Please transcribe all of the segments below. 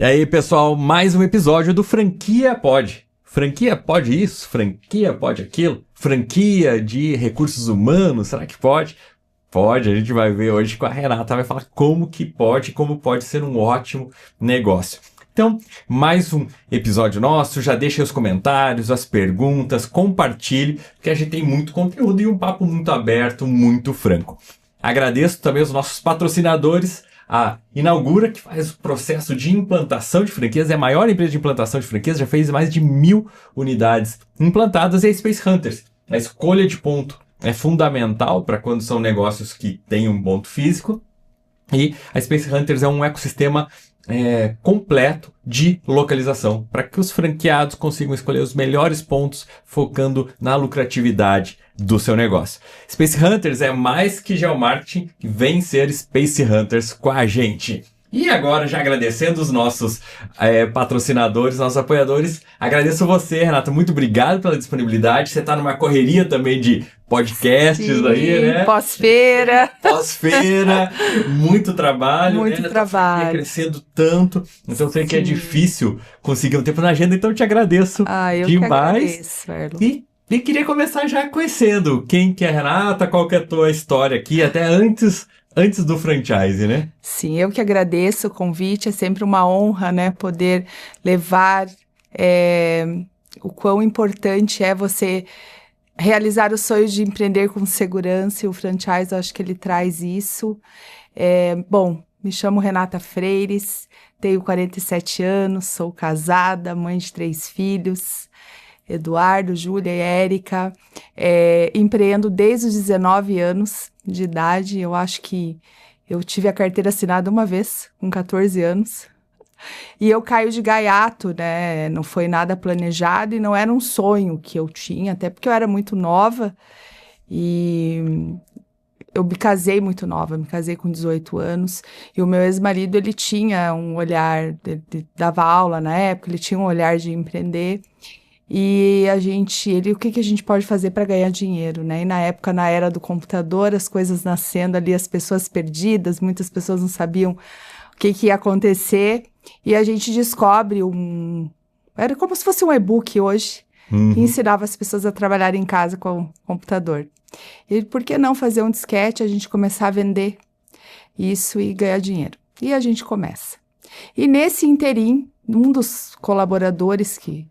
E aí, pessoal, mais um episódio do Franquia Pode. Franquia pode isso? Franquia pode aquilo? Franquia de recursos humanos, será que pode? Pode, a gente vai ver hoje com a Renata, vai falar como que pode, como pode ser um ótimo negócio. Então, mais um episódio nosso, já deixa os comentários, as perguntas, compartilhe, porque a gente tem muito conteúdo e um papo muito aberto, muito franco. Agradeço também os nossos patrocinadores, a Inaugura, que faz o processo de implantação de franquias, é a maior empresa de implantação de franquias, já fez mais de 1.000 unidades implantadas, e a Space Hunters. A escolha de ponto é fundamental para quando são negócios que têm um ponto físico, e a Space Hunters é um ecossistema completo de localização, para que os franqueados consigam escolher os melhores pontos, focando na lucratividade do seu negócio. Space Hunters é mais que geomarketing, vem ser Space Hunters com a gente. E agora, já agradecendo os nossos patrocinadores, nossos apoiadores, agradeço você, Renata, muito obrigado pela disponibilidade. Você está numa correria também de podcasts. Sim, aí, né? Pós-feira. Pós-feira, muito trabalho. Muito, né? Trabalho. Tá crescendo tanto, então eu sei que é difícil conseguir um tempo na agenda, então eu te agradeço eu demais. Que agradeço, e queria começar já conhecendo quem que é a Renata, qual que é a tua história aqui, até antes do franchise, né? Sim, eu que agradeço o convite, é sempre uma honra, né, poder levar o quão importante é você realizar o sonho de empreender com segurança, e o franchise, eu acho que ele traz isso. Bom, me chamo Renata Freires, tenho 47 anos, sou casada, mãe de 3 filhos, Eduardo, Júlia e Érica, empreendo desde os 19 anos de idade. Eu acho que eu tive a carteira assinada uma vez, com 14 anos, e eu caio de gaiato, né? Não foi nada planejado e não era um sonho que eu tinha, até porque eu era muito nova e eu me casei muito nova, me casei com 18 anos, e o meu ex-marido, ele tinha um olhar, ele dava aula na época, ele tinha um olhar de empreender. E o que a gente pode fazer para ganhar dinheiro, né? E na época, na era do computador, as coisas nascendo ali, as pessoas perdidas, muitas pessoas não sabiam o que ia acontecer, e a gente descobre era como se fosse um e-book hoje, que ensinava as pessoas a trabalhar em casa com o computador. E por que não fazer um disquete, a gente começar a vender isso e ganhar dinheiro? E a gente começa. E nesse interim, um dos colaboradores que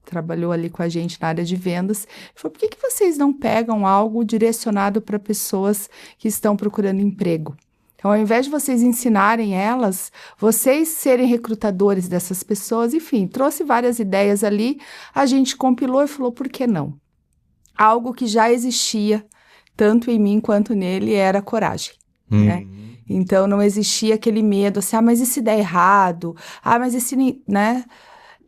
trabalhou ali com a gente na área de vendas, falou: por que vocês não pegam algo direcionado para pessoas que estão procurando emprego? Então, ao invés de vocês ensinarem elas, vocês serem recrutadores dessas pessoas, enfim, trouxe várias ideias ali, a gente compilou e falou: por que não? Algo que já existia, tanto em mim quanto nele, era coragem, né? Então, não existia aquele medo, assim, mas e se der errado? Mas e se, né?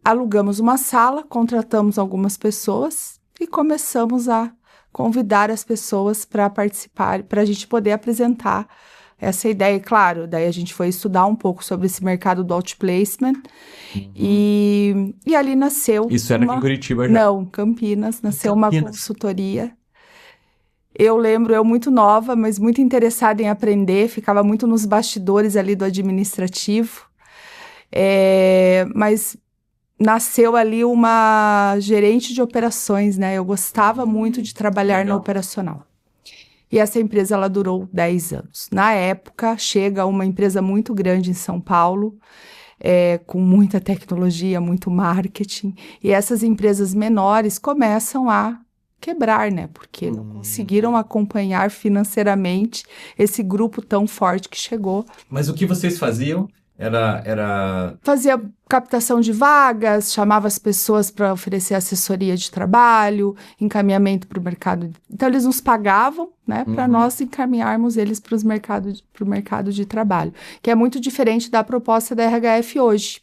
Alugamos uma sala, contratamos algumas pessoas e começamos a convidar as pessoas para participar, para a gente poder apresentar essa ideia. E, claro, daí a gente foi estudar um pouco sobre esse mercado do outplacement e ali nasceu... Isso era aqui em Curitiba já? Não, Campinas. Nasceu uma consultoria. Eu lembro, eu muito nova, mas muito interessada em aprender, ficava muito nos bastidores ali do administrativo, mas... nasceu ali uma gerente de operações, né? Eu gostava muito de trabalhar no operacional. E essa empresa, ela durou 10 anos. Na época, chega uma empresa muito grande em São Paulo, com muita tecnologia, muito marketing, e essas empresas menores começam a quebrar, né? Porque não conseguiram acompanhar financeiramente esse grupo tão forte que chegou. Mas o que vocês faziam? Fazia captação de vagas, chamava as pessoas para oferecer assessoria de trabalho, encaminhamento para o mercado. Então, eles nos pagavam, né, para nós encaminharmos eles para o mercado de trabalho, que é muito diferente da proposta da RHF hoje.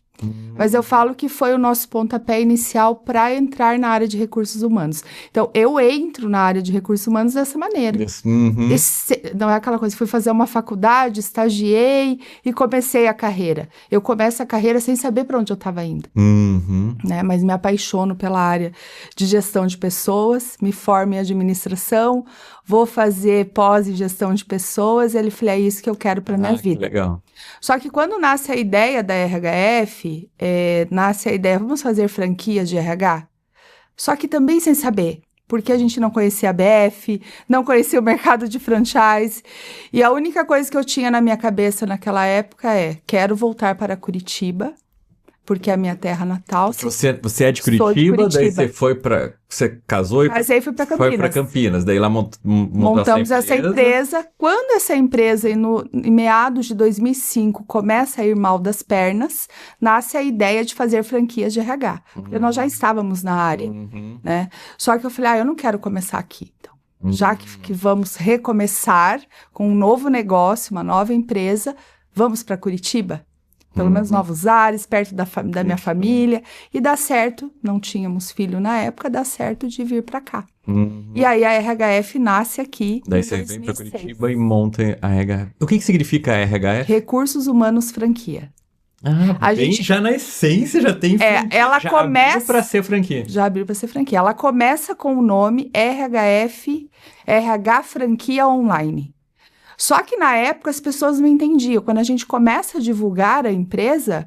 Mas eu falo que foi o nosso pontapé inicial para entrar na área de recursos humanos. Então, eu entro na área de recursos humanos dessa maneira. Não é aquela coisa, fui fazer uma faculdade, estagiei e comecei a carreira. Eu começo a carreira sem saber para onde eu estava indo. Né? Mas me apaixono pela área de gestão de pessoas, me formo em administração, vou fazer pós em gestão de pessoas. Ele falou, é isso que eu quero para minha vida. Que legal. Só que quando nasce a ideia da RHF, nasce a ideia, vamos fazer franquias de RH? Só que também sem saber, porque a gente não conhecia a BF, não conhecia o mercado de franchise, e a única coisa que eu tinha na minha cabeça naquela época quero voltar para Curitiba, porque é a minha terra natal. Você é de Sou Curitiba, de daí Curitiba. você casou e Casei e fui para foi Campinas. para Campinas, daí lá Montamos essa empresa. Quando essa empresa, em meados de 2005, começa a ir mal das pernas, nasce a ideia de fazer franquias de RH. Porque nós já estávamos na área, né? Só que eu falei, eu não quero começar aqui. Então, já que vamos recomeçar com um novo negócio, uma nova empresa, vamos para Curitiba? Pelo menos novos ares, perto da minha família. E dá certo, não tínhamos filho na época, dá certo de vir para cá. E aí a RHF nasce aqui. Daí você vem para Curitiba e monta a RHF. O que significa a RHF? Recursos Humanos Franquia. Já na essência já tem franquia. Ela já começa abriu para ser franquia. Já abriu para ser franquia. Ela começa com o nome RHF, RH Franquia Online. Só que na época as pessoas não entendiam. Quando a gente começa a divulgar a empresa,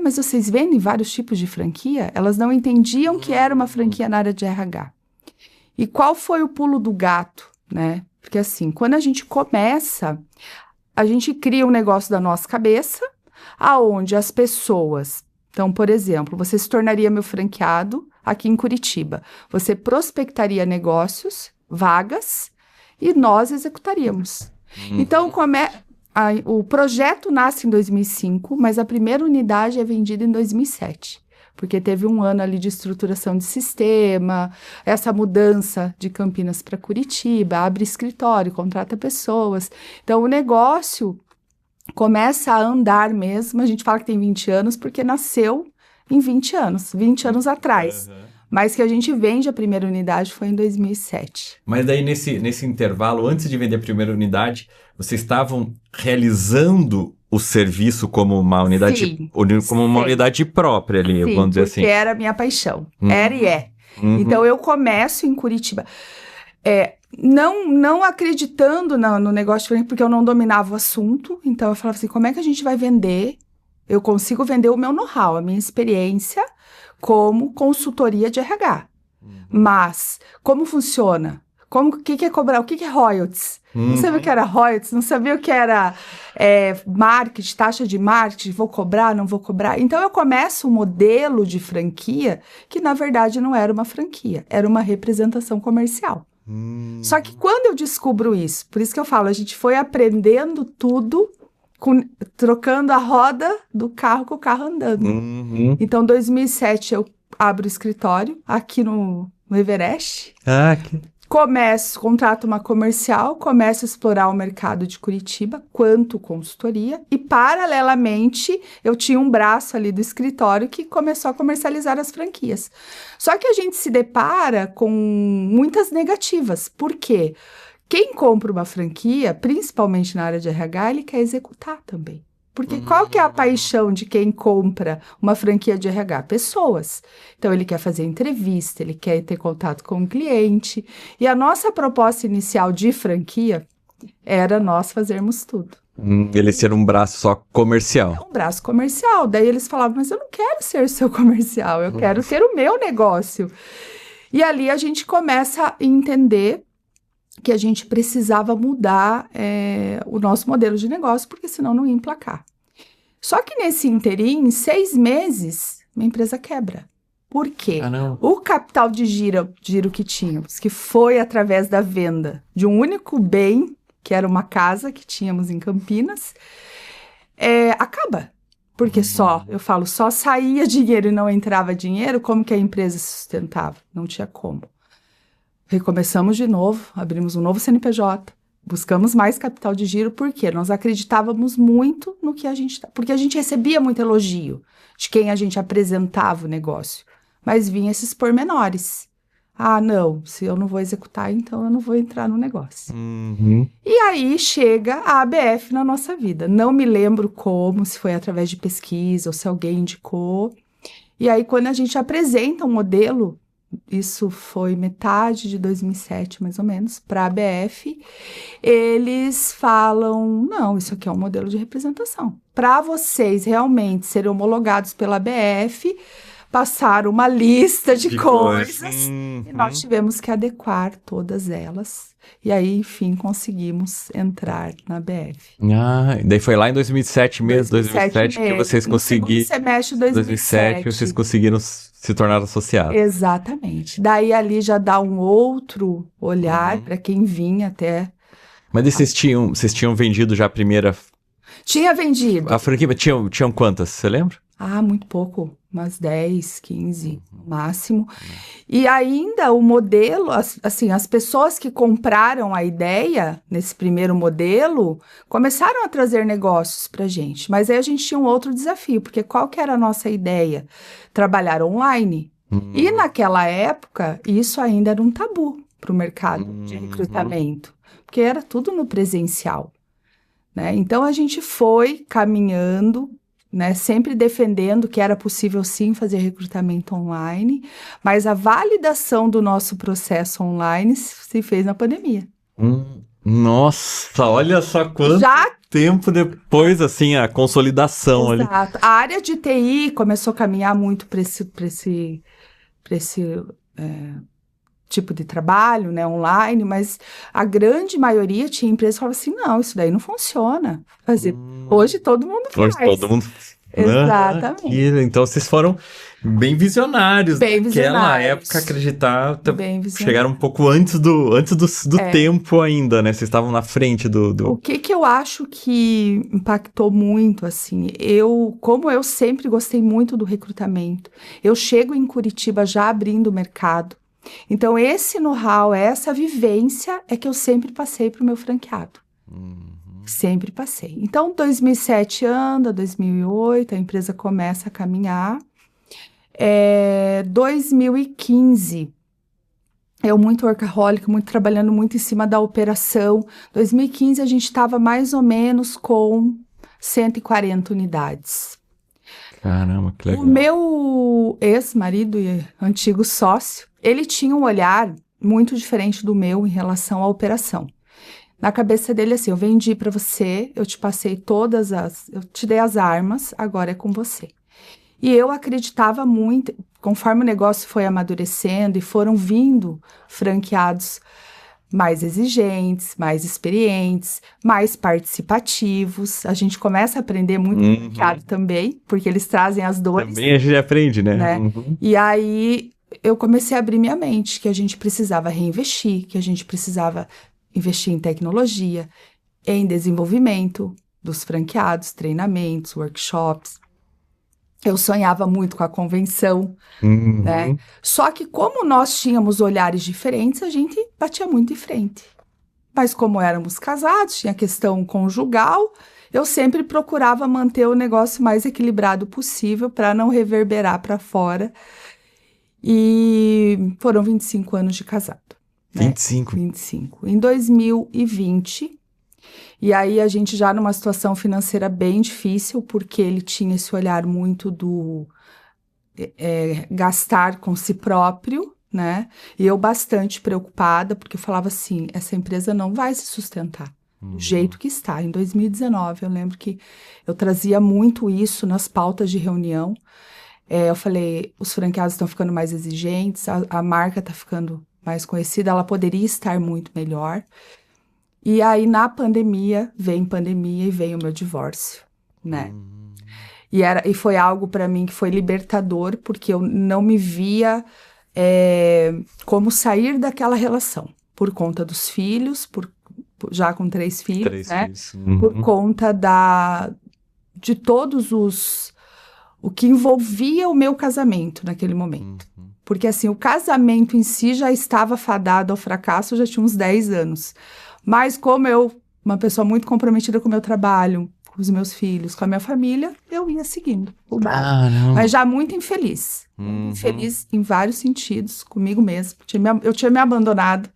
mas vocês vendem vários tipos de franquia? Elas não entendiam que era uma franquia na área de RH. E qual foi o pulo do gato, né? Porque assim, quando a gente começa, a gente cria um negócio da nossa cabeça, aonde as pessoas... Então, por exemplo, você se tornaria meu franqueado aqui em Curitiba. Você prospectaria negócios, vagas, e nós executaríamos. Então, o projeto nasce em 2005, mas a primeira unidade é vendida em 2007, porque teve um ano ali de estruturação de sistema, essa mudança de Campinas para Curitiba, abre escritório, contrata pessoas. Então, o negócio começa a andar mesmo. A gente fala que tem 20 anos porque nasceu em 20 anos atrás. Mas que a gente vende a primeira unidade foi em 2007. Mas daí, nesse intervalo, antes de vender a primeira unidade, vocês estavam realizando o serviço como uma unidade, Sim, como uma unidade própria ali, sim, vamos dizer assim. Porque era a minha paixão. Era e é. Então, eu começo em Curitiba. Não acreditando no negócio, porque eu não dominava o assunto. Então, eu falava assim, como é que a gente vai vender? Eu consigo vender o meu know-how, a minha experiência como consultoria de RH. Mas, como funciona? O que é cobrar? O que é royalties? Não sabia o que era royalties, não sabia o que era marketing, taxa de marketing, vou cobrar, não vou cobrar. Então, eu começo um modelo de franquia que, na verdade, não era uma franquia, era uma representação comercial. Só que quando eu descubro isso, por isso que eu falo, a gente foi aprendendo tudo, trocando a roda do carro com o carro andando. Então, em 2007, eu abro o escritório aqui no Everest. Contrato uma comercial, começo a explorar o mercado de Curitiba, quanto consultoria, e paralelamente eu tinha um braço ali do escritório que começou a comercializar as franquias. Só que a gente se depara com muitas negativas. Por quê? Quem compra uma franquia, principalmente na área de RH, ele quer executar também. Porque qual que é a paixão de quem compra uma franquia de RH? Pessoas. Então, ele quer fazer entrevista, ele quer ter contato com o cliente. E a nossa proposta inicial de franquia era nós fazermos tudo. Ele ser um braço só comercial. Um braço comercial. Daí eles falavam, mas eu não quero ser o seu comercial, eu quero ter o meu negócio. E ali a gente começa a entender que a gente precisava mudar o nosso modelo de negócio, porque senão não ia emplacar. Só que nesse interim, em 6 meses, minha empresa quebra. Por quê? O capital de giro que tínhamos, que foi através da venda de um único bem, que era uma casa que tínhamos em Campinas, acaba. Porque só saía dinheiro e não entrava dinheiro, como que a empresa se sustentava? Não tinha como. Recomeçamos de novo, abrimos um novo CNPJ, buscamos mais capital de giro, porque nós acreditávamos muito no que porque a gente recebia muito elogio de quem a gente apresentava o negócio, mas vinha esses pormenores. Não, se eu não vou executar, então eu não vou entrar no negócio. E aí chega a ABF na nossa vida. Não me lembro como, se foi através de pesquisa ou se alguém indicou. E aí quando a gente apresenta um modelo isso foi metade de 2007, mais ou menos, para a ABF, eles falam, não, isso aqui é um modelo de representação. Para vocês realmente serem homologados pela ABF, passaram uma lista de coisas, e nós tivemos que adequar todas elas. E aí, enfim, conseguimos entrar na ABF. Daí foi lá em 2007 mesmo, 2007 que vocês conseguiram. No semestre de 2007. Vocês conseguiram se tornar associados. Exatamente. Daí ali já dá um outro olhar para quem vinha até. Mas vocês tinham vendido já a primeira. Tinha vendido. A franquia tinham quantas, você lembra? Muito pouco, umas 10, 15 no máximo. E ainda o modelo, assim, as pessoas que compraram a ideia nesse primeiro modelo começaram a trazer negócios para a gente. Mas aí a gente tinha um outro desafio, porque qual que era a nossa ideia? Trabalhar online. E naquela época, isso ainda era um tabu para o mercado de recrutamento, porque era tudo no presencial, né? Então a gente foi caminhando, né, sempre defendendo que era possível sim fazer recrutamento online, mas a validação do nosso processo online se fez na pandemia. Nossa, olha só quanto tempo depois, assim, a consolidação ali. Exato. A área de TI começou a caminhar muito para esse tipo de trabalho, né, online, mas a grande maioria tinha empresas que falavam assim, não, isso daí não funciona. Hoje todo mundo faz. Hoje todo mundo. Exatamente. Então vocês foram bem visionários. Bem naquela visionários. época, acreditar, Bem visionários. chegaram um pouco antes do tempo ainda, né? Vocês estavam na frente do... O que eu acho que impactou muito, assim, como eu sempre gostei muito do recrutamento, eu chego em Curitiba já abrindo o mercado. Então, esse know-how, essa vivência é que eu sempre passei para o meu franqueado. Sempre passei. Então, 2007 anda, 2008, a empresa começa a caminhar. 2015, eu muito workaholic, muito trabalhando muito em cima da operação. 2015, a gente estava mais ou menos com 140 unidades. Caramba, que legal. O meu ex-marido e antigo sócio, ele tinha um olhar muito diferente do meu em relação à operação. Na cabeça dele, assim, eu vendi para você, eu te passei eu te dei as armas, agora é com você. E eu acreditava muito, conforme o negócio foi amadurecendo e foram vindo franqueados mais exigentes, mais experientes, mais participativos. A gente começa a aprender muito com o franqueado também, porque eles trazem as dores. Também a gente aprende, né? E aí eu comecei a abrir minha mente, que a gente precisava reinvestir, que a gente precisava investir em tecnologia, em desenvolvimento dos franqueados, treinamentos, workshops. Eu sonhava muito com a convenção, né? Só que como nós tínhamos olhares diferentes, a gente batia muito de frente. Mas como éramos casados, tinha questão conjugal, eu sempre procurava manter o negócio mais equilibrado possível para não reverberar para fora. E foram 25 anos de casado. 25? 25. Em 2020... E aí a gente já numa situação financeira bem difícil, porque ele tinha esse olhar muito do gastar com si próprio, né? E eu bastante preocupada, porque eu falava assim, essa empresa não vai se sustentar do jeito que está. Em 2019, eu lembro que eu trazia muito isso nas pautas de reunião. Eu falei, os franqueados estão ficando mais exigentes, a marca está ficando mais conhecida, ela poderia estar muito melhor. E aí, na pandemia, vem e vem o meu divórcio, né? E foi algo para mim que foi libertador, porque eu não me via como sair daquela relação. Por conta dos filhos, já com 3 filhos, né? Por conta de todos o que envolvia o meu casamento naquele momento. Porque, assim, o casamento em si já estava fadado ao fracasso, já tinha uns 10 anos. Mas como uma pessoa muito comprometida com o meu trabalho, com os meus filhos, com a minha família, eu ia seguindo o barco. Mas já muito infeliz. Infeliz em vários sentidos, comigo mesma. Eu tinha me abandonado.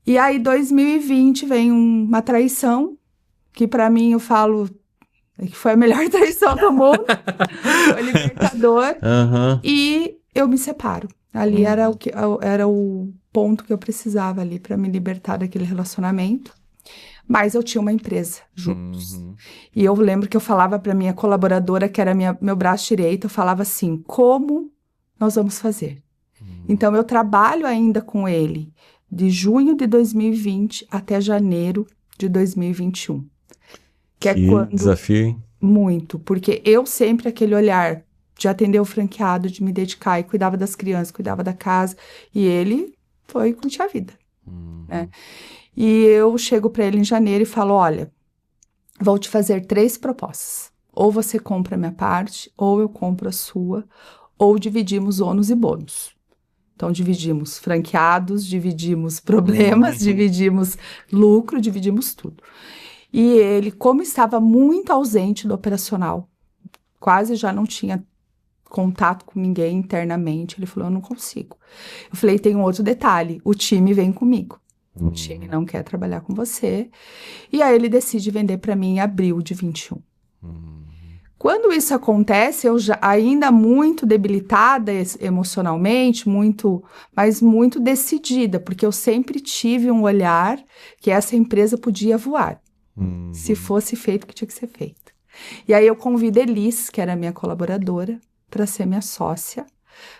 E aí, 2020, vem uma traição, que para mim eu falo que foi a melhor traição do mundo. Foi libertador. E eu me separo. Ali era o ponto que eu precisava ali para me libertar daquele relacionamento. Mas eu tinha uma empresa juntos. E eu lembro que eu falava para minha colaboradora, que era meu braço direito, eu falava assim, como nós vamos fazer? Então, eu trabalho ainda com ele de junho de 2020 até janeiro de 2021. Que é quando... desafio, hein? Muito, porque eu sempre aquele olhar de atender o franqueado, de me dedicar e cuidava das crianças, cuidava da casa, e ele foi curtir a vida, né? E eu chego para ele em janeiro e falo, olha, vou te fazer 3 propostas, ou você compra a minha parte, ou eu compro a sua, ou dividimos ônus e bônus. Então, dividimos franqueados, dividimos problemas, dividimos lucro, dividimos tudo. E ele, como estava muito ausente do operacional, quase já não tinha contato com ninguém internamente, ele falou, eu não consigo. Eu falei, tem um outro detalhe, o time vem comigo. O time não quer trabalhar com você. E aí ele decide vender para mim em abril de 21. Quando isso acontece, eu já ainda muito debilitada emocionalmente, mas muito decidida, porque eu sempre tive um olhar que essa empresa podia voar. Se fosse feito o que tinha que ser feito. E aí eu convido a Elis, que era minha colaboradora, para ser minha sócia.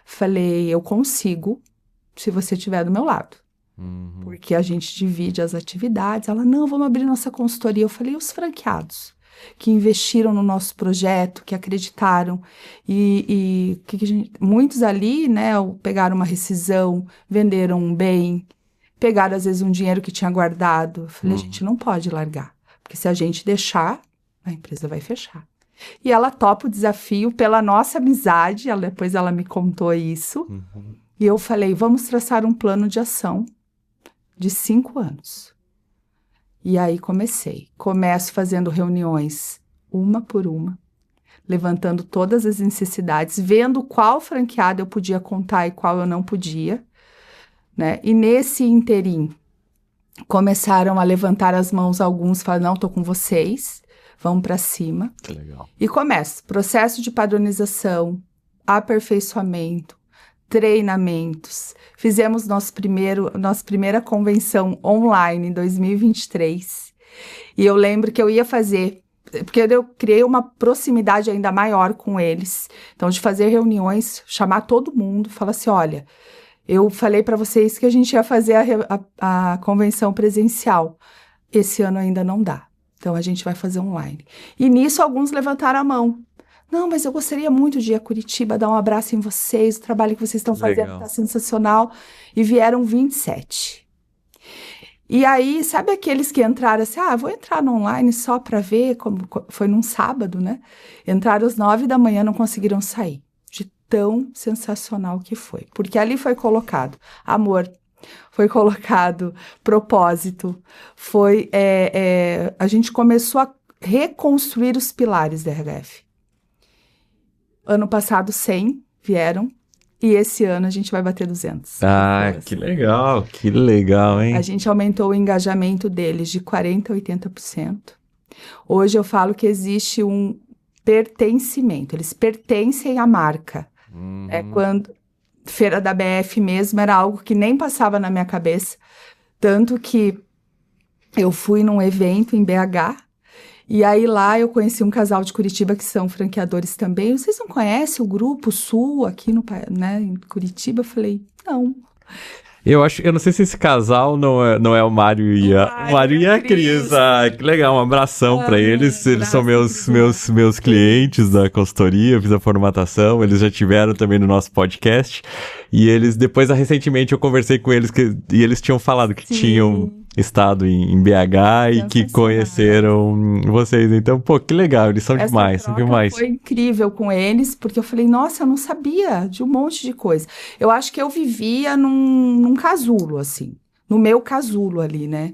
Falei, eu consigo, se você estiver do meu lado. Porque a gente divide as atividades. Ela, não, vamos abrir nossa consultoria. Eu falei, os franqueados que investiram no nosso projeto, que acreditaram. Muitos ali, né, pegaram uma rescisão, venderam um bem, pegaram às vezes um dinheiro que tinha guardado. Eu falei, a gente não pode largar. Porque se a gente deixar, a empresa vai fechar. E ela topa o desafio pela nossa amizade. Depois ela me contou isso. E eu falei, vamos traçar um plano de ação de 5 anos. E aí começo fazendo reuniões, uma por uma, levantando todas as necessidades, vendo qual franqueado eu podia contar e qual eu não podia, né? E nesse interim, começaram a levantar as mãos alguns, falaram, não, tô com vocês, vamos para cima. Que legal. E começa, processo de padronização, aperfeiçoamento, treinamentos. Fizemos nossa primeira convenção online em 2023. E eu lembro que eu ia fazer, porque eu criei uma proximidade ainda maior com eles. Então, de fazer reuniões, chamar todo mundo, falar assim, olha, eu falei para vocês que a gente ia fazer a convenção presencial. Esse ano ainda não dá. Então, a gente vai fazer online. E nisso, alguns levantaram a mão. Não, mas eu gostaria muito de ir a Curitiba, dar um abraço em vocês, o trabalho que vocês estão fazendo está sensacional. E vieram 27. E aí, sabe aqueles que entraram assim, vou entrar no online só para ver, como foi num sábado, né? Entraram às 9 da manhã, não conseguiram sair. De tão sensacional que foi. Porque ali foi colocado amor, foi colocado propósito, a gente começou a reconstruir os pilares da RHF. Ano passado, 100 vieram. E esse ano a gente vai bater 200. Que legal, hein? A gente aumentou o engajamento deles de 40% a 80%. Hoje eu falo que existe um pertencimento. Eles pertencem à marca. Quando Feira da BF mesmo era algo que nem passava na minha cabeça. Tanto que eu fui num evento em BH. E aí lá eu conheci um casal de Curitiba que são franqueadores também. Vocês não conhecem o Grupo Sul aqui em Curitiba? Eu falei, não. Eu não sei se esse casal não é o Mário e a Cris. Que legal, um abração para eles. Eles são meus clientes da consultoria, eu fiz a formatação, eles já tiveram também no nosso podcast. E eles, depois, recentemente, eu conversei com eles e eles tinham falado que tinham estado em BH e que conheceram vocês. Então, que legal, eles são demais. Foi incrível com eles, porque eu falei, nossa, eu não sabia de um monte de coisa. Eu acho que eu vivia num casulo, assim, no meu casulo ali, né?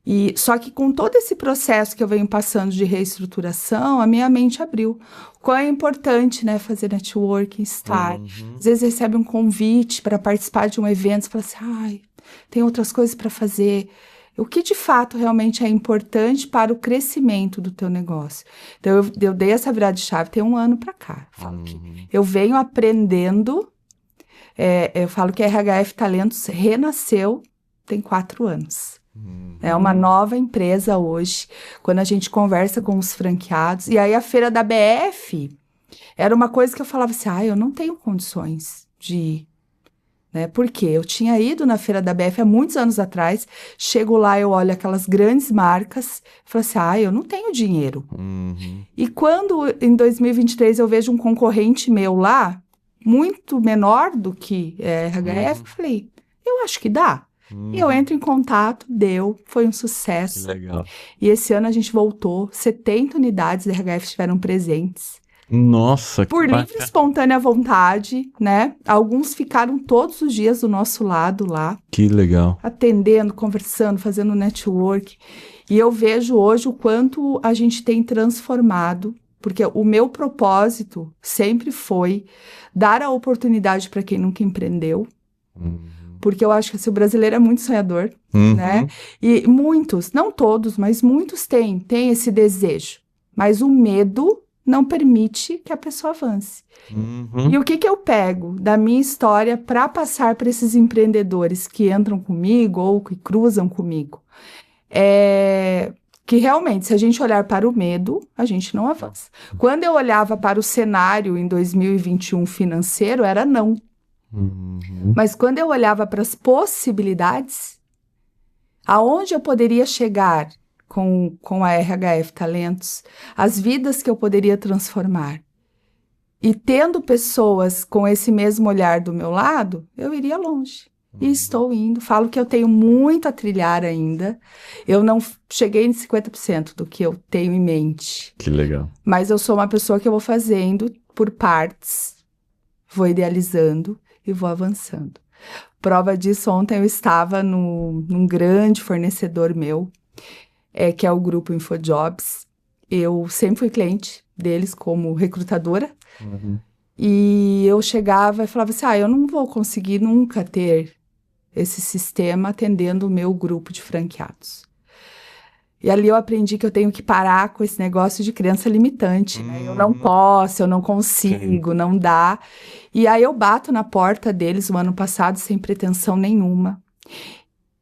E só que com todo esse processo que eu venho passando de reestruturação, a minha mente abriu. Qual é importante, né, fazer networking, estar. Às vezes recebe um convite para participar de um evento, você fala assim, tem outras coisas para fazer. O que de fato realmente é importante para o crescimento do teu negócio. Então, eu dei essa virada de chave, tem 1 ano para cá. Eu venho aprendendo Eu falo que a RHF Talentos renasceu tem 4 anos. É uma nova empresa hoje, quando a gente conversa com os franqueados. E aí a feira da BF era uma coisa que eu falava assim, eu não tenho condições de ir. Né? Porque eu tinha ido na feira da BF há muitos anos atrás, chego lá, eu olho aquelas grandes marcas, falo assim, eu não tenho dinheiro. E quando em 2023 eu vejo um concorrente meu lá, muito menor do que RHF, eu falei, eu acho que dá. E eu entro em contato, foi um sucesso. Que legal. E esse ano a gente voltou, 70 unidades da RHF estiveram presentes. Nossa, que por livre e espontânea vontade, né? Alguns ficaram todos os dias do nosso lado lá. Que legal. Atendendo, conversando, fazendo network. E eu vejo hoje o quanto a gente tem transformado, porque o meu propósito sempre foi dar a oportunidade para quem nunca empreendeu. Porque eu acho que o brasileiro é muito sonhador, né? E muitos, não todos, mas muitos têm esse desejo. Mas o medo não permite que a pessoa avance. E o que eu pego da minha história para passar para esses empreendedores que entram comigo ou que cruzam comigo? Que realmente, se a gente olhar para o medo, a gente não avança. Quando eu olhava para o cenário em 2021 financeiro, era não. Mas quando eu olhava para as possibilidades, aonde eu poderia chegar com a RHF Talentos, as vidas que eu poderia transformar. E tendo pessoas com esse mesmo olhar do meu lado, eu iria longe. E estou indo. Falo que eu tenho muito a trilhar ainda. Eu não cheguei em 50% do que eu tenho em mente. Que legal. Mas eu sou uma pessoa que eu vou fazendo por partes, vou idealizando e vou avançando. Prova disso, ontem eu estava num grande fornecedor meu, que é o grupo InfoJobs. Eu sempre fui cliente deles como recrutadora. E eu chegava e falava assim, eu não vou conseguir nunca ter esse sistema atendendo o meu grupo de franqueados. E ali eu aprendi que eu tenho que parar com esse negócio de crença limitante, né? Eu não posso, eu não consigo, não dá. E aí eu bato na porta deles o ano passado sem pretensão nenhuma.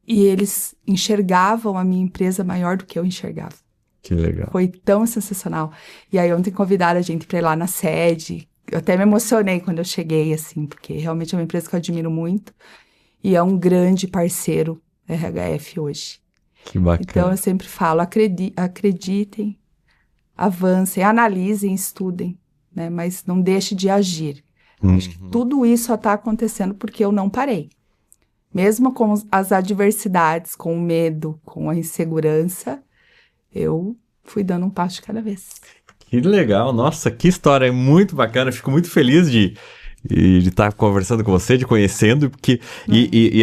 E eles enxergavam a minha empresa maior do que eu enxergava. Que legal. Foi tão sensacional. E aí ontem convidaram a gente para ir lá na sede. Eu até me emocionei quando eu cheguei, assim, porque realmente é uma empresa que eu admiro muito. E é um grande parceiro RHF hoje. Que bacana. Então eu sempre falo, acreditem, avancem, analisem, estudem, né? Mas não deixe de agir. Acho que tudo isso só está acontecendo porque eu não parei. Mesmo com as adversidades, com o medo, com a insegurança, eu fui dando um passo de cada vez. Que legal, nossa, que história muito bacana, fico muito feliz de estar conversando com você, de conhecendo, porque e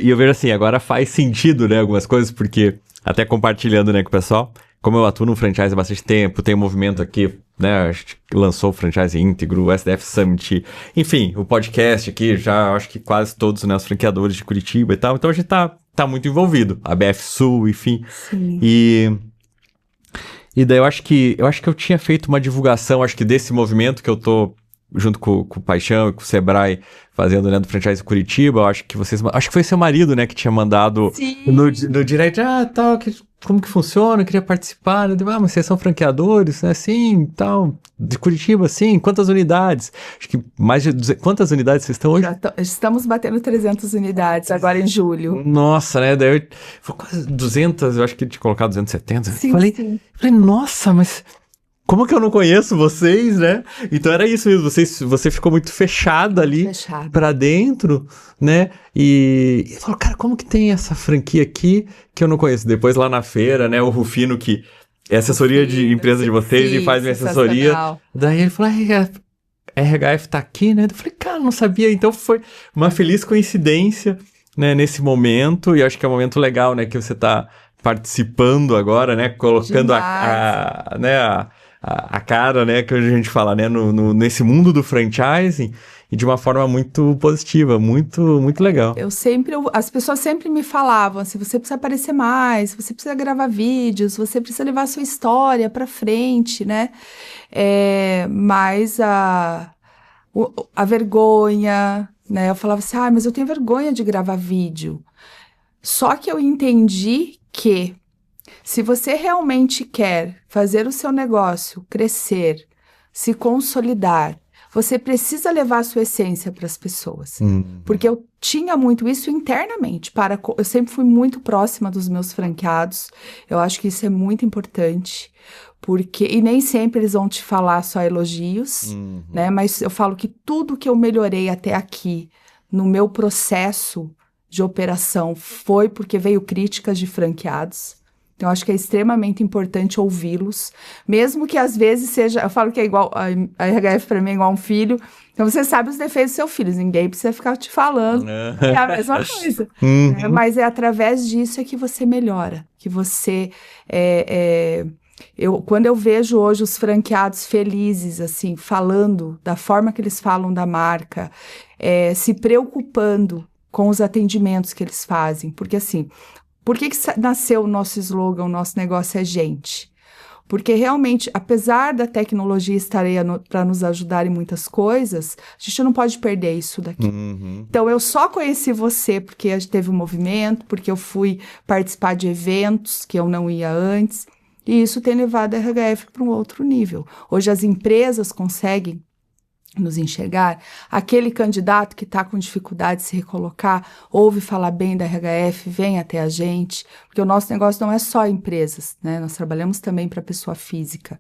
eu vejo assim, agora faz sentido, né, algumas coisas, porque até compartilhando, né, com o pessoal, como eu atuo no franchise há bastante tempo, tem um movimento aqui, né, a gente lançou o Franchise Íntegro, o SDF Summit, enfim, o podcast aqui, já acho que quase todos, né, os franqueadores de Curitiba e tal, então a gente tá muito envolvido, a BF Sul, enfim. Sim. E daí eu acho que eu tinha feito uma divulgação, acho que desse movimento que eu tô junto com o Paixão e com o Sebrae fazendo, né, do Franchise Curitiba, eu acho que foi seu marido, né, que tinha mandado no direct, tal, como que funciona, eu queria participar, né, mas vocês são franqueadores, né, sim, tal, de Curitiba, sim, quantas unidades? Acho que mais de 200, quantas unidades vocês estão hoje? Estamos batendo 300 unidades agora em julho. Nossa, né, daí foi quase 200, eu acho que ele tinha colocado 270. Sim, falei, nossa, mas como que eu não conheço vocês, né? Então era isso mesmo, você ficou muito fechada ali pra dentro, né? E falou, cara, como que tem essa franquia aqui que eu não conheço? Depois lá na feira, né, o Rufino, que é assessoria de empresa de vocês e faz minha assessoria. Daí ele falou, a RHF tá aqui, né? Eu falei, cara, não sabia. Então foi uma feliz coincidência, né, nesse momento. E acho que é um momento legal, né, que você tá participando agora, né? Colocando a cara, né, que a gente fala, né, nesse mundo do franchising e de uma forma muito positiva, muito, muito legal. As pessoas sempre me falavam assim, você precisa aparecer mais, você precisa gravar vídeos, você precisa levar a sua história para frente, né, mas a vergonha, né? Eu falava assim, mas eu tenho vergonha de gravar vídeo. Só que eu entendi que se você realmente quer fazer o seu negócio crescer, se consolidar, você precisa levar a sua essência para as pessoas. Porque eu tinha muito isso internamente. Eu sempre fui muito próxima dos meus franqueados. Eu acho que isso é muito importante. E nem sempre eles vão te falar só elogios, né? Mas eu falo que tudo que eu melhorei até aqui no meu processo de operação foi porque veio críticas de franqueados. Então, eu acho que é extremamente importante ouvi-los, mesmo que às vezes seja... Eu falo que é igual... A RHF para mim é igual um filho. Então, você sabe os defeitos do seu filho. Ninguém precisa ficar te falando. É a mesma coisa. Né? Mas é através disso é que você melhora. Que você... Quando eu vejo hoje os franqueados felizes, assim, falando da forma que eles falam da marca, se preocupando com os atendimentos que eles fazem. Porque, assim... Por que nasceu o nosso slogan, o nosso negócio é gente? Porque realmente, apesar da tecnologia estar aí para nos ajudar em muitas coisas, a gente não pode perder isso daqui. Então, eu só conheci você porque a gente teve um movimento, porque eu fui participar de eventos que eu não ia antes, e isso tem levado a RHF para um outro nível. Hoje as empresas conseguem nos enxergar, aquele candidato que está com dificuldade de se recolocar, ouve falar bem da RHF, vem até a gente, porque o nosso negócio não é só empresas, né? Nós trabalhamos também para pessoa física.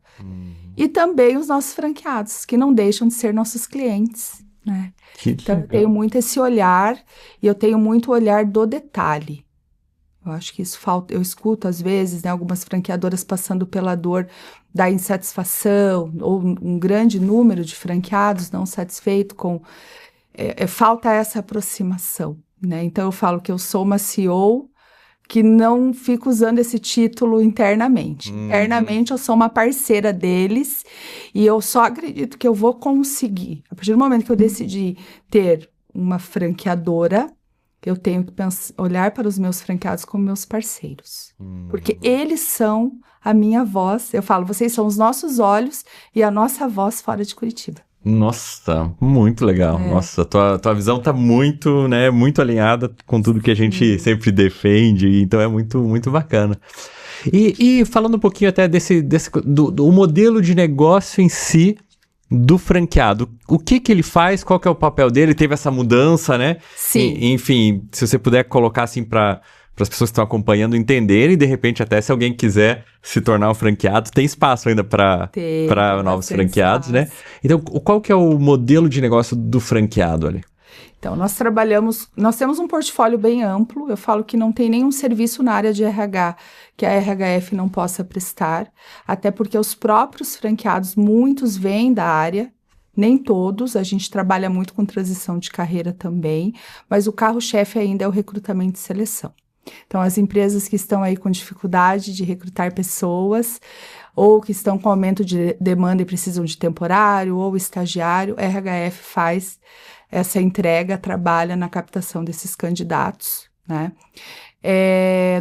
E também os nossos franqueados, que não deixam de ser nossos clientes, né? Então, eu tenho muito esse olhar, e eu tenho muito o olhar do detalhe. Eu acho que isso falta, eu escuto às vezes, né, algumas franqueadoras passando pela dor da insatisfação, ou um grande número de franqueados não satisfeitos com... falta essa aproximação, né? Então, eu falo que eu sou uma CEO que não fico usando esse título internamente. Internamente, eu sou uma parceira deles, e eu só acredito que eu vou conseguir. A partir do momento que eu decidi ter uma franqueadora, eu tenho que olhar para os meus franqueados como meus parceiros. Porque eles são a minha voz. Eu falo, vocês são os nossos olhos e a nossa voz fora de Curitiba. Nossa, muito legal. Nossa, tua visão tá muito, né, muito alinhada com tudo que a gente sempre defende. Então, é muito, muito bacana. E falando um pouquinho até do modelo de negócio em si, do franqueado, o que ele faz, qual que é o papel dele, teve essa mudança, né? Sim. Enfim, se você puder colocar assim para as pessoas que estão acompanhando entenderem, e de repente até se alguém quiser se tornar um franqueado, tem espaço ainda para novos franqueados, espaço, né? Então, qual que é o modelo de negócio do franqueado ali? Então, nós temos um portfólio bem amplo. Eu falo que não tem nenhum serviço na área de RH que a RHF não possa prestar, até porque os próprios franqueados, muitos vêm da área, nem todos, a gente trabalha muito com transição de carreira também, mas o carro-chefe ainda é o recrutamento e seleção. Então, as empresas que estão aí com dificuldade de recrutar pessoas, ou que estão com aumento de demanda e precisam de temporário, ou estagiário, a RHF faz essa entrega, trabalha na captação desses candidatos, né?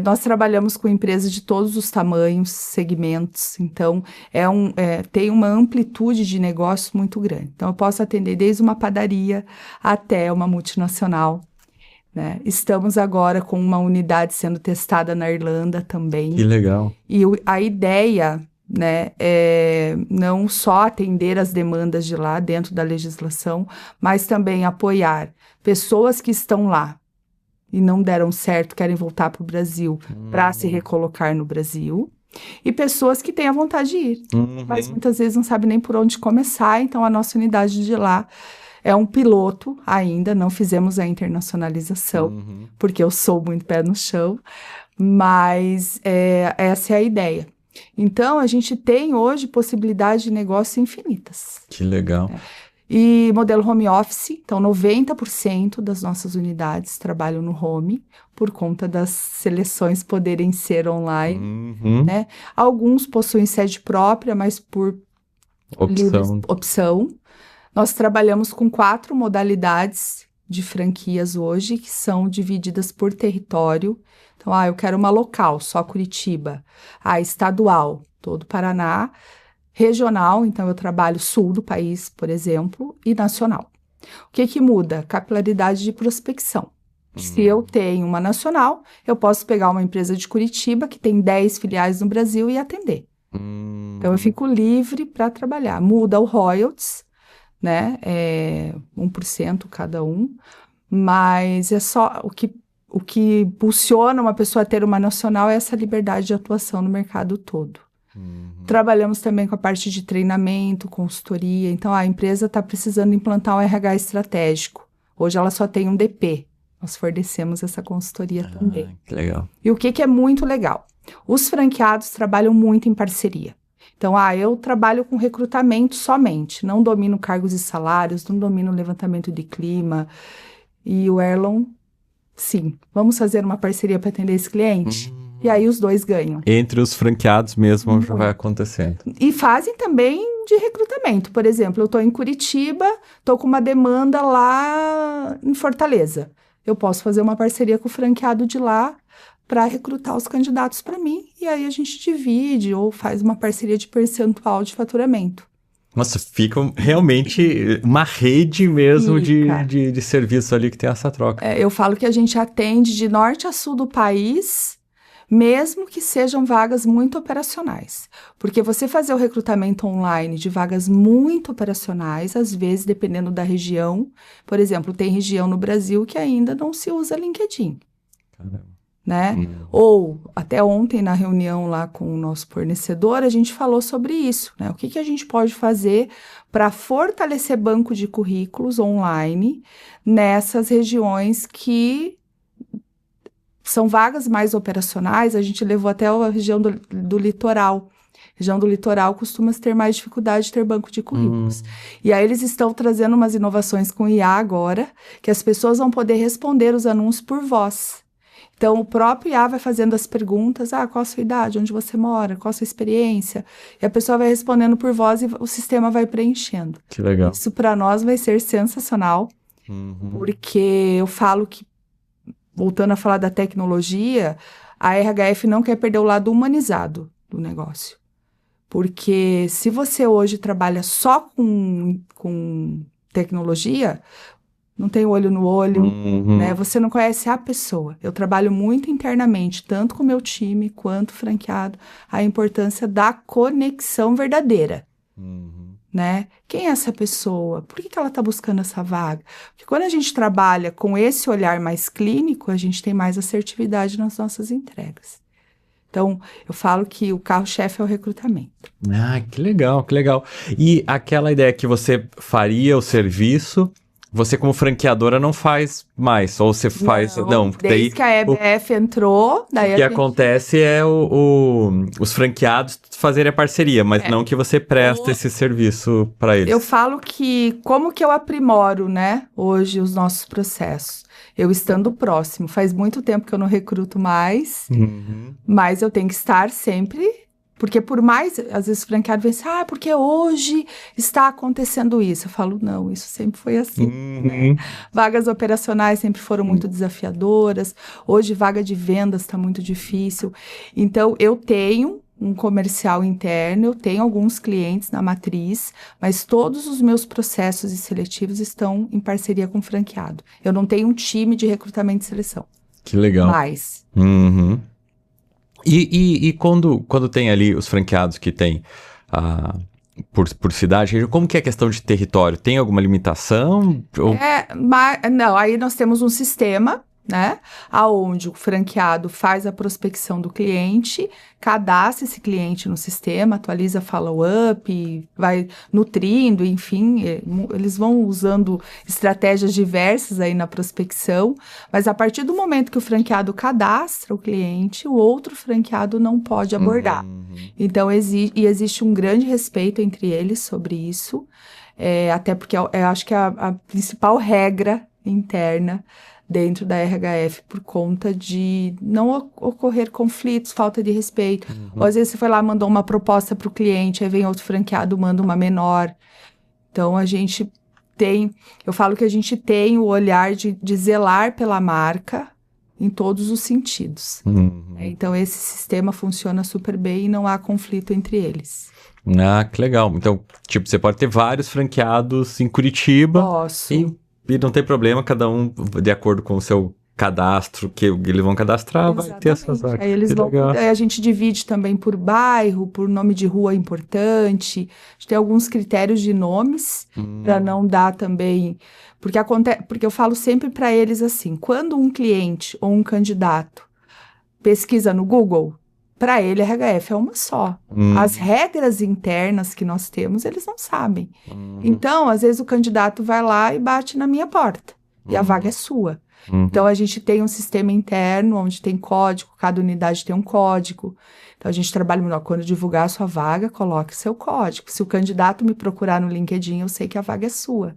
Nós trabalhamos com empresas de todos os tamanhos, segmentos, então tem uma amplitude de negócio muito grande. Então, eu posso atender desde uma padaria até uma multinacional, né? Estamos agora com uma unidade sendo testada na Irlanda também. Que legal. E a ideia, né, não só atender as demandas de lá dentro da legislação, mas também apoiar pessoas que estão lá e não deram certo, querem voltar para o Brasil para se recolocar no Brasil, e pessoas que têm a vontade de ir, mas muitas vezes não sabem nem por onde começar. Então, a nossa unidade de lá é um piloto ainda, não fizemos a internacionalização, porque eu sou muito pé no chão, mas essa é a ideia. Então, a gente tem hoje possibilidades de negócio infinitas. Que legal. E modelo home office, então 90% das nossas unidades trabalham no home, por conta das seleções poderem ser online, né? Alguns possuem sede própria, mas por opção. Nós trabalhamos com 4 modalidades de franquias hoje, que são divididas por território. Então, eu quero uma local, só Curitiba. Estadual, todo Paraná. Regional, então eu trabalho sul do país, por exemplo, e nacional. O que muda? Capilaridade de prospecção. Se eu tenho uma nacional, eu posso pegar uma empresa de Curitiba que tem 10 filiais no Brasil e atender. Então, eu fico livre para trabalhar. Muda o royalties, né? 1% cada um, mas é só o que impulsiona uma pessoa a ter uma nacional é essa liberdade de atuação no mercado todo. Trabalhamos também com a parte de treinamento, consultoria. Então, a empresa está precisando implantar um RH estratégico. Hoje ela só tem um DP. Nós fornecemos essa consultoria também. Que legal. E o que é muito legal? Os franqueados trabalham muito em parceria. Então, eu trabalho com recrutamento somente. Não domino cargos e salários, não domino levantamento de clima. E o Erlon, sim, vamos fazer uma parceria para atender esse cliente? E aí os dois ganham. Entre os franqueados mesmo já vai acontecendo. E fazem também de recrutamento. Por exemplo, eu estou em Curitiba, estou com uma demanda lá em Fortaleza. Eu posso fazer uma parceria com o franqueado de lá para recrutar os candidatos para mim. E aí a gente divide ou faz uma parceria de percentual de faturamento. Nossa, fica realmente uma rede mesmo de serviço ali que tem essa troca. Eu falo que a gente atende de norte a sul do país, mesmo que sejam vagas muito operacionais. Porque você fazer o recrutamento online de vagas muito operacionais, às vezes, dependendo da região, por exemplo, tem região no Brasil que ainda não se usa LinkedIn. Caramba. Né? Ou, até ontem, na reunião lá com o nosso fornecedor, a gente falou sobre isso, né? O que a gente pode fazer para fortalecer banco de currículos online nessas regiões que são vagas mais operacionais. A gente levou até a região do litoral. A região do litoral costuma ter mais dificuldade de ter banco de currículos. E aí eles estão trazendo umas inovações com IA agora, que as pessoas vão poder responder os anúncios por voz. Então, o próprio IA vai fazendo as perguntas, qual a sua idade, onde você mora, qual a sua experiência, e a pessoa vai respondendo por voz e o sistema vai preenchendo. Que legal. Isso para nós vai ser sensacional, porque eu falo que, voltando a falar da tecnologia, a RHF não quer perder o lado humanizado do negócio. Porque se você hoje trabalha só com tecnologia, não tem olho no olho, né? Você não conhece a pessoa. Eu trabalho muito internamente, tanto com o meu time quanto franqueado, a importância da conexão verdadeira, né? Quem é essa pessoa? Por que ela está buscando essa vaga? Porque quando a gente trabalha com esse olhar mais clínico, a gente tem mais assertividade nas nossas entregas. Então, eu falo que o carro-chefe é o recrutamento. Que legal, que legal. E aquela ideia que você faria o serviço, você como franqueadora não faz mais, ou você faz... Não, desde daí, que a EBF entrou... Daí o que acontece é os franqueados fazerem a parceria, mas não que você presta esse serviço para eles. Eu falo que como que eu aprimoro, né, hoje os nossos processos. Eu estando próximo. Faz muito tempo que eu não recruto mais, mas eu tenho que estar sempre... Porque por mais, às vezes, o franqueado vem assim, porque hoje está acontecendo isso. Eu falo, não, isso sempre foi assim. Né? Vagas operacionais sempre foram muito desafiadoras. Hoje, vaga de vendas está muito difícil. Então, eu tenho um comercial interno, eu tenho alguns clientes na matriz, mas todos os meus processos e seletivos estão em parceria com o franqueado. Eu não tenho um time de recrutamento e seleção. Que legal. Mais. E quando tem ali os franqueados que tem por cidade, como que é a questão de território? Tem alguma limitação? Não, aí nós temos um sistema, né, aonde o franqueado faz a prospecção do cliente, cadastra esse cliente no sistema, atualiza follow-up, vai nutrindo, enfim, eles vão usando estratégias diversas aí na prospecção, mas a partir do momento que o franqueado cadastra o cliente, o outro franqueado não pode abordar. Então, existe um grande respeito entre eles sobre isso, até porque eu acho que a principal regra interna dentro da RHF, por conta de não ocorrer conflitos, falta de respeito. Ou às vezes você foi lá, mandou uma proposta para o cliente, aí vem outro franqueado, manda uma menor. Então, eu falo que a gente tem o olhar de zelar pela marca em todos os sentidos. Então, esse sistema funciona super bem e não há conflito entre eles. Que legal. Então, você pode ter vários franqueados em Curitiba. Posso. E E não tem problema, cada um, de acordo com o seu cadastro, que eles vão cadastrar, vai ter essas vagas. Aí eles vão, aí a gente divide também por bairro, por nome de rua importante. A gente tem alguns critérios de nomes para não dar também. Porque eu falo sempre para eles assim: quando um cliente ou um candidato pesquisa no Google, para ele RHF é uma só. As regras internas que nós temos, eles não sabem. Então, às vezes o candidato vai lá e bate na minha porta. E a vaga é sua. Então, a gente tem um sistema interno onde tem código, cada unidade tem um código. Então, a gente trabalha melhor. Quando divulgar a sua vaga, coloque seu código. Se o candidato me procurar no LinkedIn, eu sei que a vaga é sua.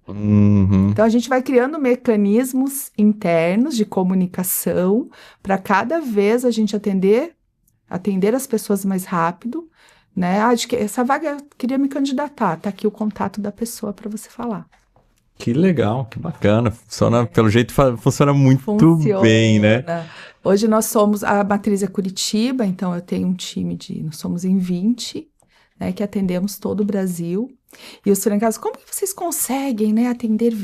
Então, a gente vai criando mecanismos internos de comunicação para cada vez a gente atender as pessoas mais rápido, né? Essa vaga eu queria me candidatar. Tá aqui o contato da pessoa para você falar. Que legal, que bacana. Funciona, pelo jeito, funciona muito bem, né? Hoje nós somos, a matriz é Curitiba, então eu tenho um time nós somos em 20, né, que atendemos todo o Brasil. E os franqueados, como que vocês conseguem, né, atender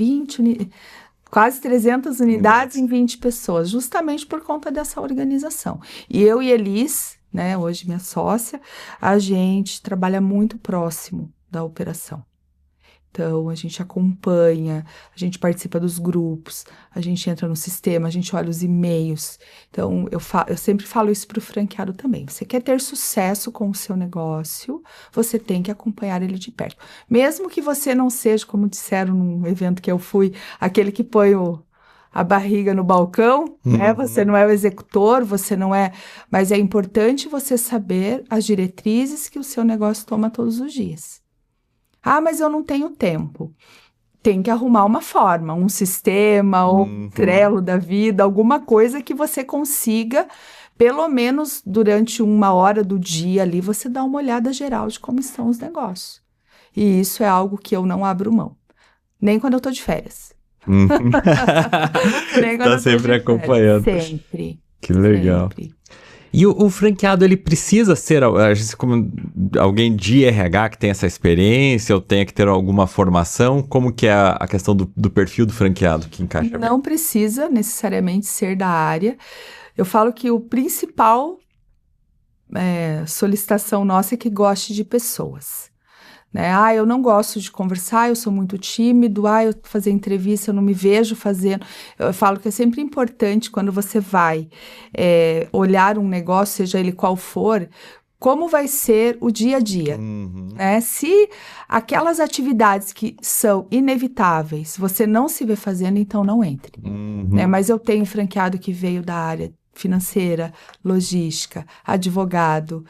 quase 300 unidades em 20 pessoas? Justamente por conta dessa organização. E eu e Elis, né, hoje minha sócia, a gente trabalha muito próximo da operação. Então, a gente acompanha, a gente participa dos grupos, a gente entra no sistema, a gente olha os e-mails. Então, eu sempre falo isso para o franqueado também. Você quer ter sucesso com o seu negócio, você tem que acompanhar ele de perto. Mesmo que você não seja, como disseram num evento que eu fui, aquele que põe a barriga no balcão, né? Você não é o executor, você não é... Mas é importante você saber as diretrizes que o seu negócio toma todos os dias. Ah, mas eu não tenho tempo. Tem que arrumar uma forma, um sistema, ou um Trello da vida, alguma coisa que você consiga, pelo menos durante 1 hora do dia ali, você dá uma olhada geral de como estão os negócios. E isso é algo que eu não abro mão. Nem quando eu tô de férias. Nem quando tá sempre acompanhando. Sempre. Que legal. Sempre. E o franqueado, ele precisa ser como alguém de RH que tem essa experiência ou tenha que ter alguma formação? Como que é a questão do perfil do franqueado que encaixa bem? Não precisa necessariamente ser da área. Eu falo que o principal solicitação nossa é que goste de pessoas. Né? Ah, eu não gosto de conversar, eu sou muito tímido, eu fazer entrevista, eu não me vejo fazendo. Eu falo que é sempre importante quando você vai olhar um negócio, seja ele qual for, como vai ser o dia a dia. Né? Se aquelas atividades que são inevitáveis, você não se vê fazendo, então não entre. Né? Mas eu tenho franqueado que veio da área financeira, logística, advogado,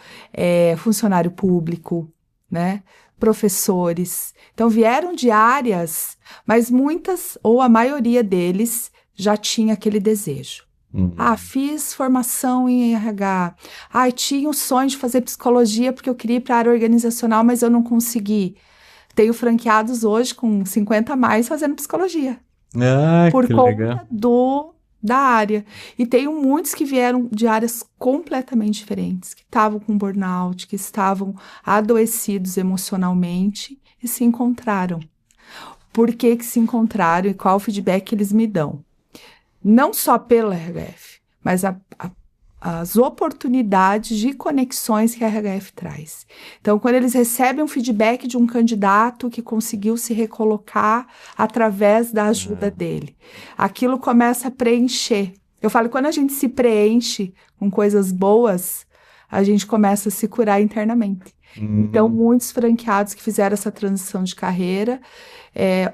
funcionário público, né? Professores. Então, vieram de áreas, mas muitas, ou a maioria deles, já tinha aquele desejo. Fiz formação em RH. Tinha o sonho de fazer psicologia porque eu queria ir para a área organizacional, mas eu não consegui. Tenho franqueados hoje com 50 a mais fazendo psicologia. Por que conta legal. da área. E tenho muitos que vieram de áreas completamente diferentes, que estavam com burnout, que estavam adoecidos emocionalmente e se encontraram. Por que se encontraram e qual o feedback que eles me dão? Não só pelo RHF, mas as oportunidades de conexões que a RHF traz. Então, quando eles recebem um feedback de um candidato que conseguiu se recolocar através da ajuda dele, aquilo começa a preencher. Eu falo, quando a gente se preenche com coisas boas, a gente começa a se curar internamente. Então, muitos franqueados que fizeram essa transição de carreira,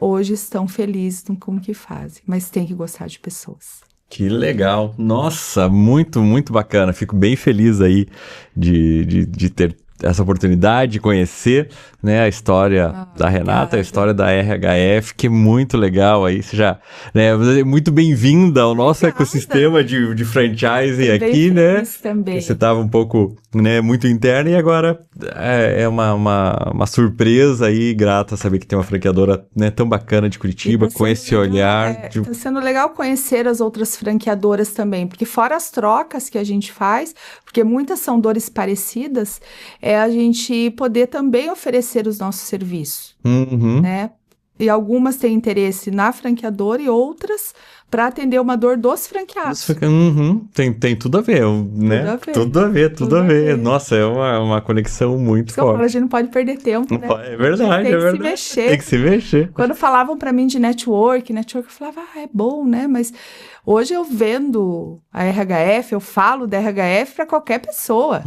hoje estão felizes com o que fazem, mas tem que gostar de pessoas. Que legal. Nossa, muito, muito bacana. Fico bem feliz aí de ter essa oportunidade de conhecer, né, a história da Renata, a história da RHF, que é muito legal aí. Seja, né, muito bem-vinda ao nosso ecossistema de franchising aqui, né? Também. Você estava um pouco, né, muito interna e agora é uma surpresa aí, grata saber que tem uma franqueadora, né, tão bacana de Curitiba, com esse olhar. Tá sendo legal conhecer as outras franqueadoras também, porque fora as trocas que a gente faz, porque muitas são dores parecidas, a gente poder também oferecer os nossos serviços, né? E algumas têm interesse na franqueadora e outras para atender uma dor dos franqueados. Tem tudo a ver, né? Tudo a ver. Nossa, é uma conexão muito forte. Falo, a gente não pode perder tempo, né? É verdade, tem que se mexer. Tem que se mexer. Quando falavam para mim de network, eu falava, é bom, né? Mas hoje eu vendo a RHF, eu falo da RHF para qualquer pessoa.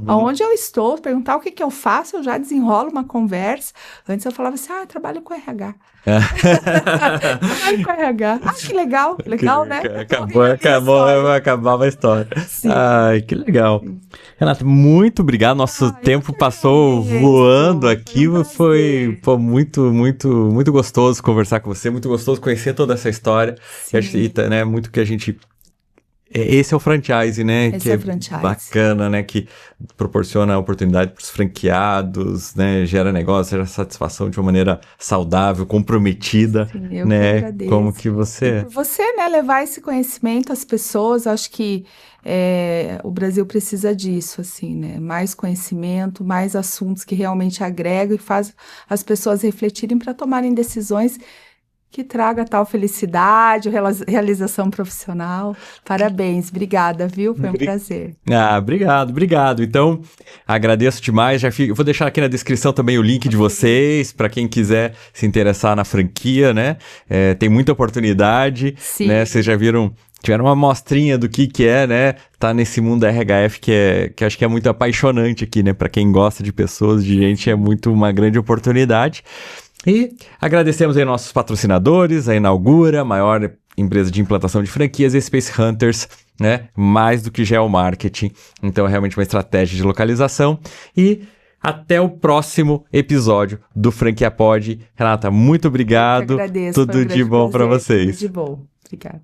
Aonde eu estou, perguntar o que eu faço, eu já desenrolo uma conversa. Antes eu falava assim, eu trabalho com RH. Trabalho com RH. Que legal, né? Acabava a história. Sim. Ai, que legal. Renata, muito obrigado. Nosso tempo passou voando aqui. Foi muito gostoso conversar com você, muito gostoso conhecer toda essa história. E, né, muito que a gente... Esse é o franchise, né? Esse que é o franchise. Bacana, né? Que proporciona oportunidade para os franqueados, né? Gera negócio, gera satisfação de uma maneira saudável, comprometida. Sim, eu né? Que agradeço. Como que você... Por você, né? Levar esse conhecimento às pessoas, acho que o Brasil precisa disso, assim, né? Mais conhecimento, mais assuntos que realmente agregam e faz as pessoas refletirem para tomarem decisões que traga tal felicidade, realização profissional. Parabéns, obrigada, viu? Foi um prazer. Obrigado. Então, agradeço demais. Eu vou deixar aqui na descrição também o link de vocês, para quem quiser se interessar na franquia, né? Tem muita oportunidade, Sim. né? Vocês já tiveram uma amostrinha do que é, né? Tá nesse mundo da RHF que acho que é muito apaixonante aqui, né? Para quem gosta de pessoas, de gente, é muito uma grande oportunidade. E agradecemos aí nossos patrocinadores, a Inaugura, a maior empresa de implantação de franquias, e Space Hunters, né? Mais do que geomarketing. Então, é realmente uma estratégia de localização. E até o próximo episódio do Franquia Pod. Renata, muito obrigado. Eu que agradeço, Tudo de bom para vocês. Tudo de bom. Obrigada.